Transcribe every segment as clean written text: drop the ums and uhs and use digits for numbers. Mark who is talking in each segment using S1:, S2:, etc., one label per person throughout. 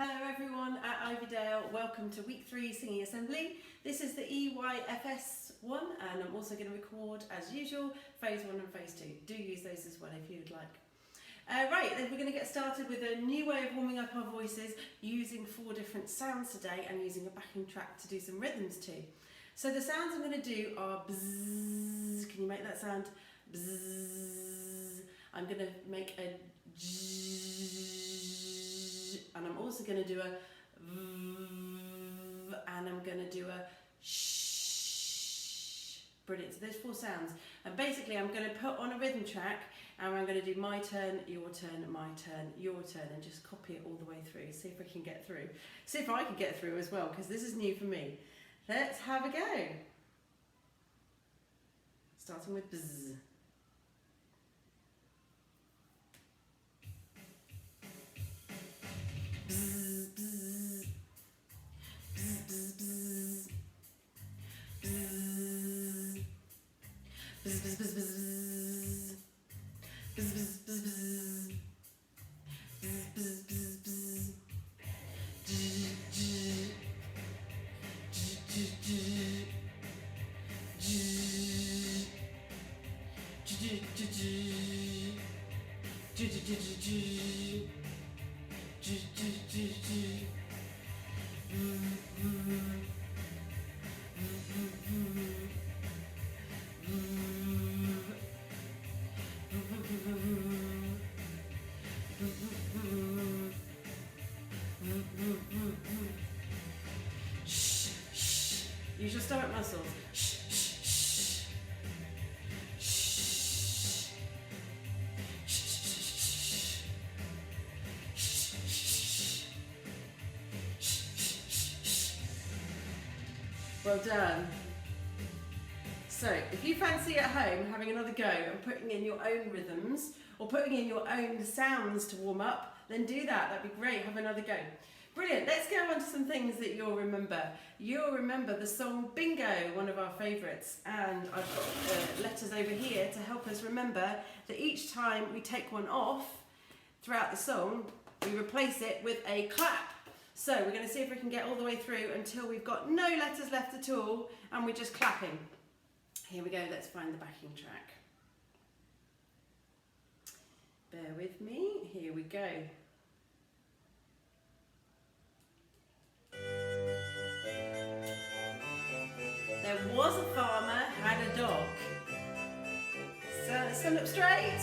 S1: Hello everyone at Ivydale, welcome to week 3 singing assembly. This is the EYFS one and I'm also going to record as usual phase 1 and phase 2. Do use those as well if you'd like. Right, then we're going to get started with a new way of warming up our voices using 4 different sounds today and using a backing track to do some rhythms too. So the sounds I'm going to do are bzzz. Can you make that sound? Bzzz. I'm going to make a zzz, and I'm also going to do a v, and I'm going to do a sh. Brilliant. So there's 4 sounds, and basically I'm going to put on a rhythm track and I'm going to do my turn, your turn, my turn, your turn, and just copy it all the way through. See if I can get through. See if I can get through as well, because this is new for me. Let's have a go. Starting with bzz. Bzz, bzz. Bzz, bzz, bzz. Bzz. Bzz, bzz, bzz, bzz. Bzz, bzz, bzz, bzz. Bzz, bzz, bzz, bzz. J, j. Use your stomach muscles. Shh, shh, shh. Shh. Well done. So, if you fancy at home having another go and putting in your own rhythms or putting in your own sounds to warm up, then do that. That'd be great. Have another go. Brilliant. Let's go on to some things that you'll remember. You'll remember the song Bingo, one of our favourites, and I've got letters over here to help us remember that each time we take one off throughout the song, we replace it with a clap. So we're going to see if we can get all the way through until we've got no letters left at all and we're just clapping. Here we go. Let's find the backing track. Bear with me. Here we go. There was a farmer, had a dog. Stand up straight.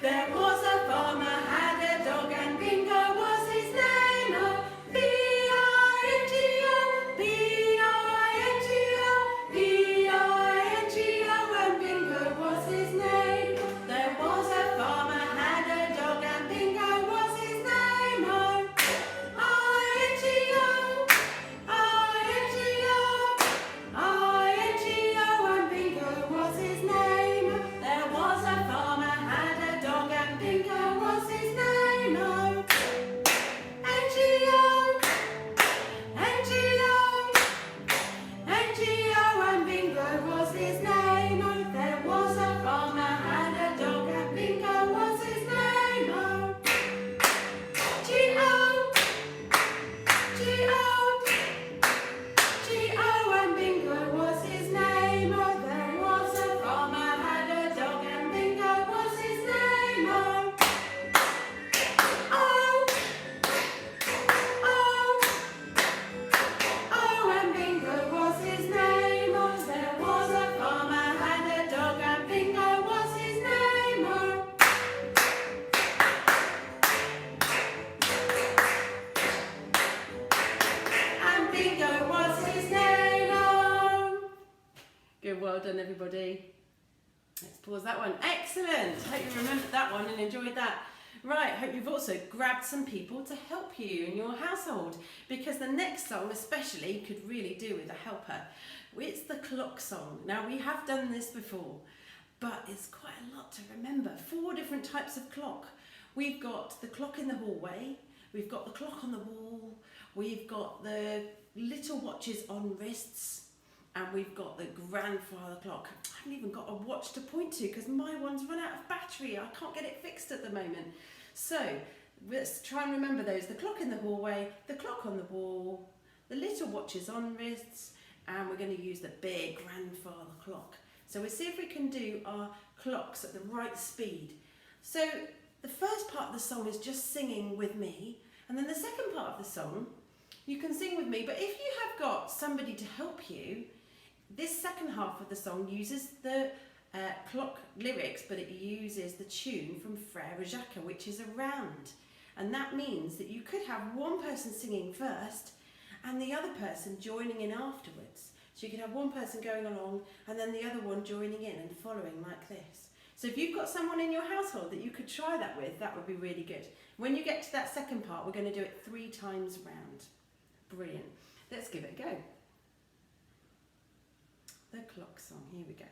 S1: There was a farmer, had a dog, and Bingo was his name. Oh, B-I-N-G-O, B-I-N-G-O, B-I-N-G-O, and Bingo was his name. There was a farmer, had a dog, and Bingo was his name. Oh, I-N-G-O, I-N-G-O, I-N-G-O, and Bingo was his name. There was a farmer, had a dog, and Bingo was his name. Oh, N-G-O, N-G-O, N-G-O, and Bingo was his name. Oh, there was a farmer, had a dog, and Bingo was his name. Oh, G-O, G-O, G-O, and Bingo was his name. Oh, there was a farmer, had a dog, and Bingo was his name. Oh, O, O, O, and Bingo was his name. Oh, there was a farmer, had a dog, and Bingo was his name. Oh, and Bingo was his name. Oh. Good, well done everybody. Let's pause that one. Excellent. Hope you remembered that one and enjoyed that. Right, hope you've also grabbed some people to help you in your household, because the next song especially could really do with a helper. It's the clock song. Now we have done this before, but it's quite a lot to remember. 4 different types of clock. We've got the clock in the hallway, we've got the clock on the wall, we've got the little watches on wrists, and we've got the grandfather clock. I haven't even got a watch to point to because my one's run out of battery. I can't get it fixed at the moment. So let's try and remember those. The clock in the hallway, the clock on the wall, the little watches on wrists, and we're going to use the big grandfather clock. So we'll see if we can do our clocks at the right speed. So the first part of the song is just singing with me, and then the second part of the song, you can sing with me, but if you have got somebody to help you, this second half of the song uses the clock lyrics, but it uses the tune from Frère Jacques, which is around. And that means that you could have one person singing first and the other person joining in afterwards. So you could have one person going along and then the other one joining in and following like this. So if you've got someone in your household that you could try that with, that would be really good. When you get to that second part, we're going to do it 3 times round. Brilliant. Let's give it a go. The clock song, here we go.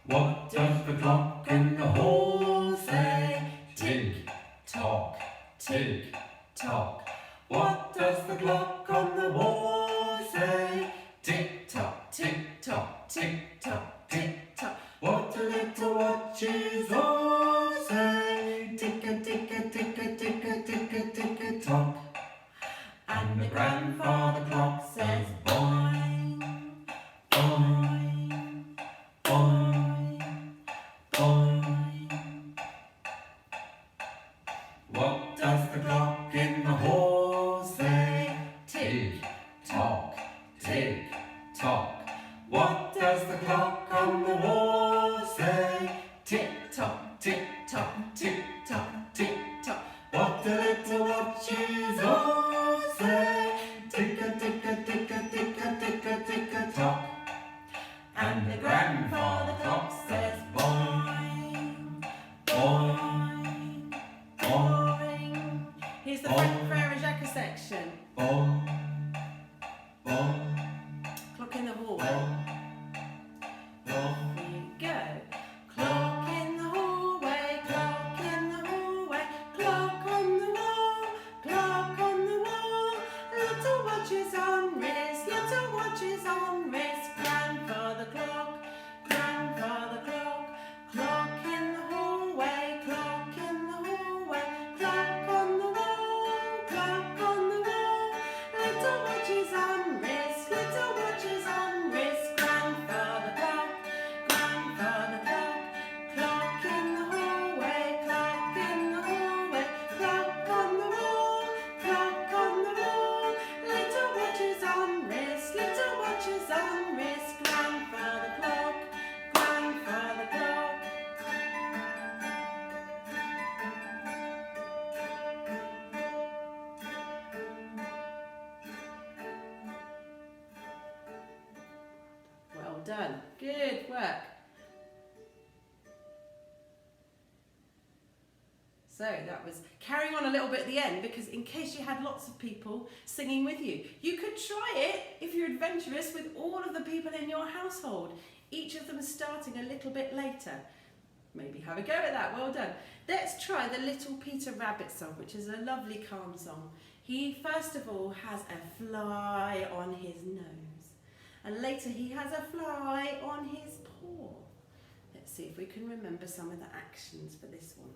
S2: What does the clock in the hall say? Tick, tock, tick, tock. What does the clock on the wall say? Tick, tock, tick, tock, tick, tock, tick, tock. What do little watches all say? Tick-a, tick-a, tick-a, tick-a, tick-a, tick-a, tock. And the grandfather clock says boing, boing, boing, boing. What does the clock in the hall say? Tick, tock, tick, tock. What does the clock on the wall say? Tick, tock, tick, tock, tick, tock, tick, tock. What do little watches all say? Tick-a, tick-a, tick-a, tick-a, tick-a, tick-a, tock. And the grandfather clock says boing, boing, boing.
S1: Here's the Frère Jacques section.
S2: Boing, boing,
S1: Clock in the hall.
S2: boing, boing.
S1: Here we go. Clock in the hallway, clock in the hallway, clock on the wall, clock on the wall. Little watches on wrist, little watches on wrist. Grandfather clock, grandfather clock, clock in the hallway, clock in the hallway, clock on the wall, clock on the wall. Little watches on wrist, little watches on wrist. Grandfather clock, grandfather clock, clock in the hallway, clock in the hallway, clock on the wall, clock on the wall. Little watches on wrist, little watches on wrist. Grandfather clock, grandfather clock. Well done. Good work. So that was carrying on a little bit at the end, because in case you had lots of people singing with you, you could try it if you're adventurous with all of the people in your household, each of them starting a little bit later. Maybe have a go at that. Well done. Let's try the Little Peter Rabbit song, which is a lovely calm song. He first of all has a fly on his nose, and later he has a fly on his paw. Let's see if we can remember some of the actions for this one,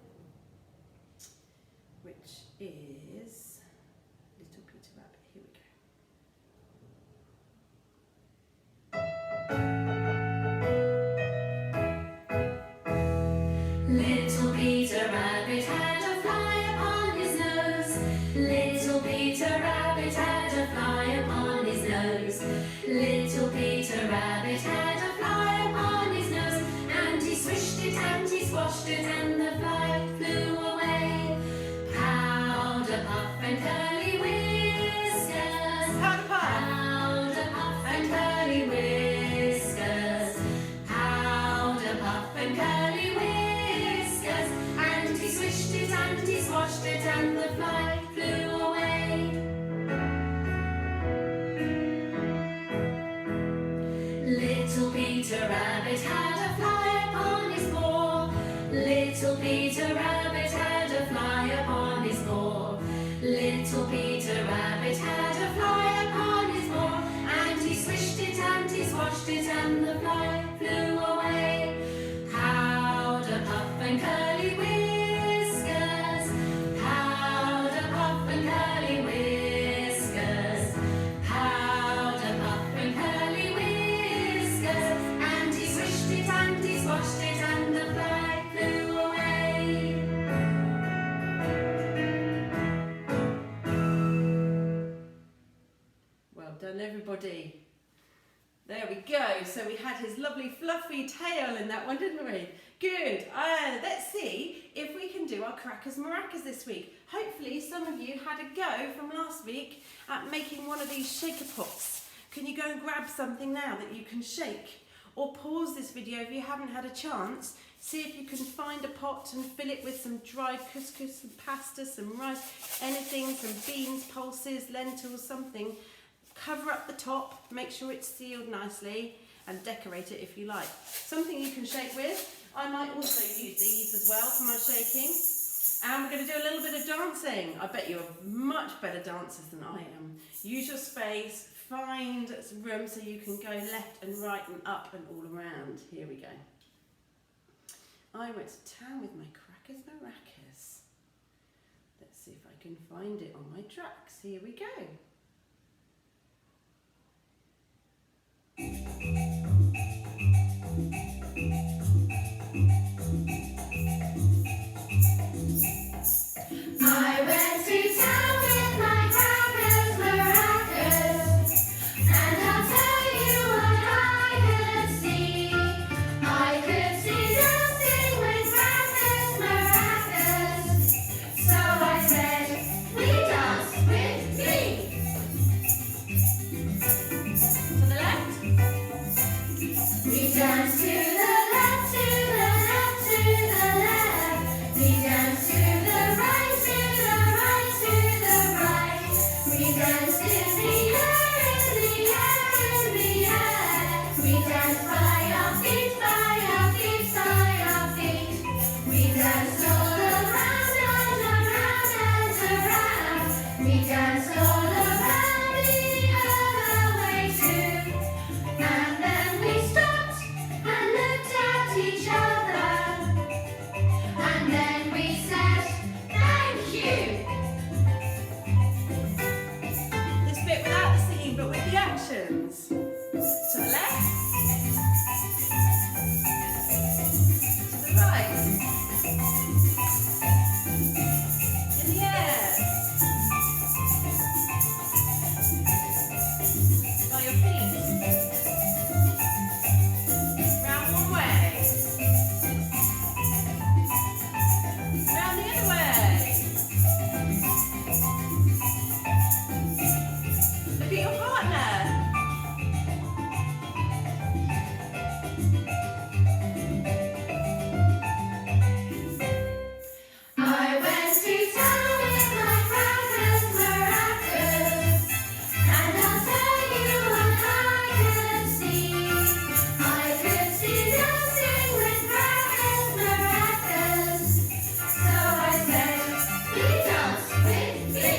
S1: which is Little Peter Rabbit. Here we go.
S3: Little Peter Rabbit had a fly upon his nose. Little Peter Rabbit had a fly upon his nose. Little Peter Rabbit had a fly upon his nose, and he swished it and he squashed it, and the fly flew away. Powder puff and curly whiskers.
S1: Powder puff.
S3: Powder puff and curly whiskers. Powder puff and curly whiskers. And he swished it and he squashed it, and the fly flew away. Little Peter Rabbit had a fly upon his paw. Little
S1: everybody. There we go. So we had his lovely fluffy tail in that one, didn't we? Good. Let's see if we can do our crackers maracas this week. Hopefully some of you had a go from last week at making one of these shaker pots. Can you go and grab something now that you can shake? Or pause this video if you haven't had a chance. See if you can find a pot and fill it with some dried couscous, some pasta, some rice, anything, some beans, pulses, lentils, something. Cover up the top, make sure it's sealed nicely, and decorate it if you like. Something you can shake with. I might also use these as well for my shaking. And we're going to do a little bit of dancing. I bet you're much better dancers than I am. Use your space, find some room so you can go left and right and up and all around. Here we go. I went to town with my crackers maracas. Let's see if I can find it on my tracks. Here we go.
S3: I went to town with my crackers maracas, and I'll tell you what I could see. I could see dancing with crackers maracas, so I said, we dance with me.
S1: To the left.
S3: We dance to the left, to the left, to the left. We dance to the right, to the right, to the right. We dance in the air, in the air, in the air. We dance by our feet, by our feet, by our feet. We dance all around and around and around. We dance all around the other way too. And then we stopped and looked at each other. And then we said, thank you.
S1: This bit without the singing, but with the actions. To the left. To the right. In the air. By your feet. Round one way. Round the other way. Look at your partner.
S3: I went to town with my crackers maracas, and I'll tell you what I could see. I could see dancing with crackers maracas, so I said, we dance with me.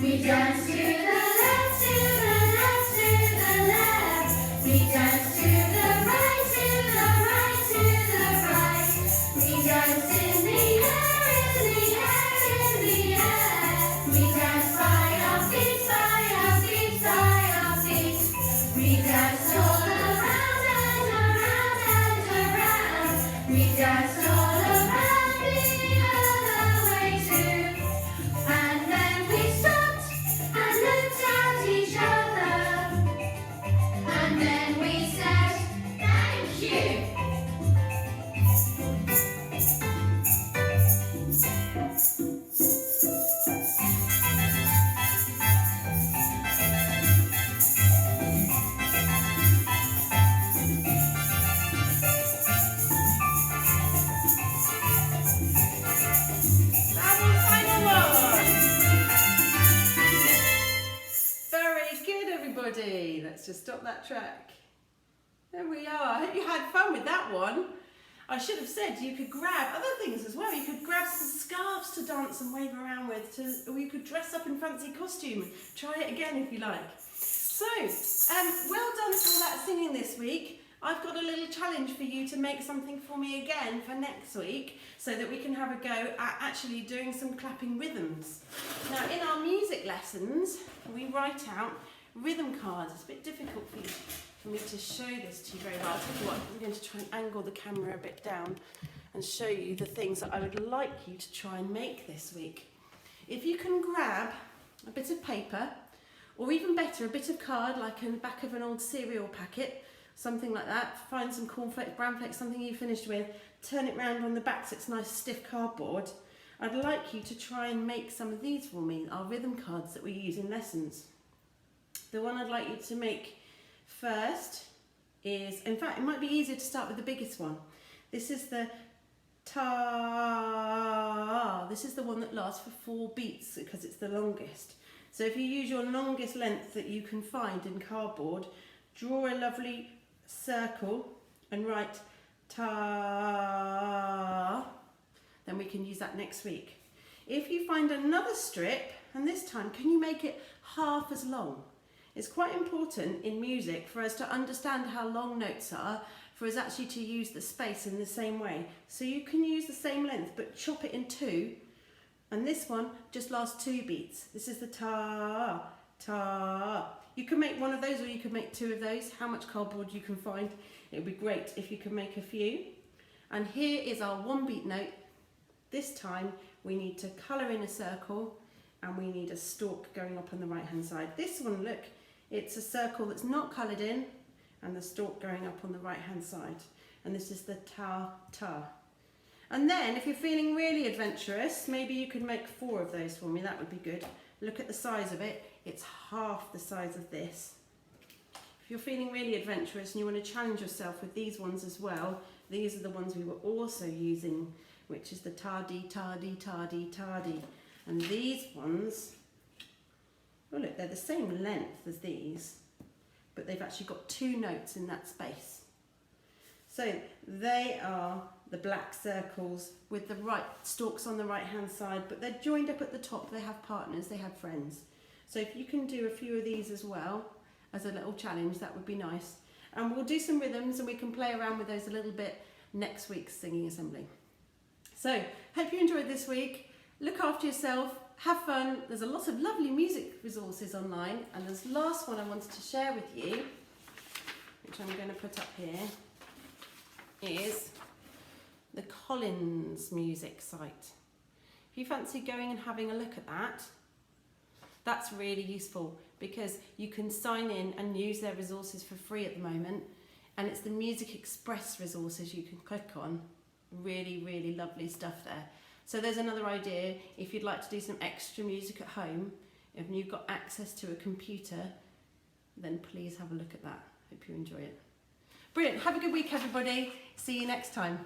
S3: We dance to the left, to the left, to the left. We dance to the right, to the right, to the right. We dance in the air, in the air, in the air. We dance by our feet, by our feet, by our feet. We dance all around and around and around. We dance all around the other way too. And then we stopped and looked at each other. And then we said, thank you.
S1: Final one. Very good, everybody. Let's just stop that track. There we are. I hope you had fun with that one. I should have said you could grab other things as well. You could grab some scarves to dance and wave around with, or you could dress up in fancy costume. Try it again if you like. So, well done for all that singing this week. I've got a little challenge for you to make something for me again for next week so that we can have a go at actually doing some clapping rhythms. Now, in our music lessons, we write out rhythm cards. It's a bit difficult for me to show this to you very well. I'll tell you what, I'm going to try and angle the camera a bit down and show you the things that I would like you to try and make this week. if you can grab a bit of paper, or even better, a bit of card, like in the back of an old cereal packet, something like that, find some cornflakes, bran flakes, something you finished with, turn it round on the back so it's nice stiff cardboard. I'd like you to try and make some of these for me, our rhythm cards that we use in lessons. The one I'd like you to make first is, in fact, it might be easier to start with the biggest one. This is the ta. This is the one that lasts for 4 beats because it's the longest. So if you use your longest length that you can find in cardboard, draw a lovely circle and write ta. Then we can use that next week. If you find another strip, and this time, can you make it half as long? It's quite important in music for us to understand how long notes are, for us actually to use the space in the same way. So you can use the same length, but chop it in 2. And this one just lasts 2 beats. This is the ta, ta. You can make one of those or you can make 2 of those. How much cardboard you can find. It would be great if you can make a few. And here is our 1 beat note. This time we need to colour in a circle and we need a stalk going up on the right hand side. This one, look, it's a circle that's not coloured in and the stalk going up on the right hand side. And this is the ta, ta. And then if you're feeling really adventurous, maybe you could make 4 of those for me, that would be good. Look at the size of it, it's half the size of this. If you're feeling really adventurous and you want to challenge yourself with these ones as well, these are the ones we were also using, which is the tardy, tardy, tardy, tardy. And these ones, oh look, they're the same length as these, but they've actually got 2 notes in that space. So they are the black circles with the right stalks on the right hand side, but they're joined up at the top. They have partners, they have friends. So if you can do a few of these as well as a little challenge, that would be nice. And we'll do some rhythms and we can play around with those a little bit next week's singing assembly. So hope you enjoyed this week. Look after yourself, have fun. There's a lot of lovely music resources online, and this last one I wanted to share with you, which I'm going to put up here, is the Collins music site. If you fancy going and having a look at that, that's really useful because you can sign in and use their resources for free at the moment, and it's the Music Express resources you can click on. Really, really lovely stuff there. So there's another idea if you'd like to do some extra music at home, if you've got access to a computer, then please have a look at that. Hope you enjoy it. Brilliant, have a good week everybody. See you next time.